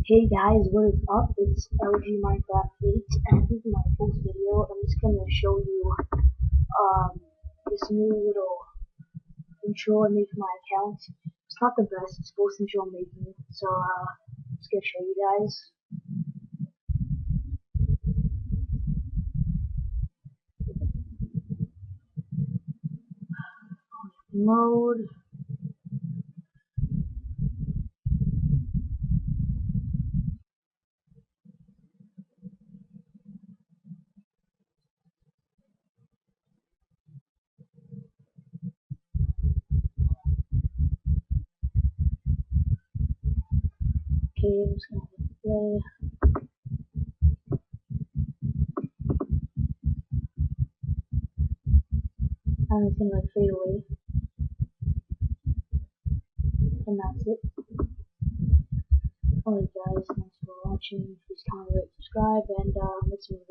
Hey guys, what is up? It's LG Minecraft 8 and this is my first video. I'm just gonna show you this new little intro I made for my account. It's not the best, it's the first intro I'm making, so just gonna show you guys. Mode. Okay, I'm just gonna hit play. And it's gonna like fade away. And that's it. Alright guys, thanks for watching. Please comment, rate, subscribe, and let's move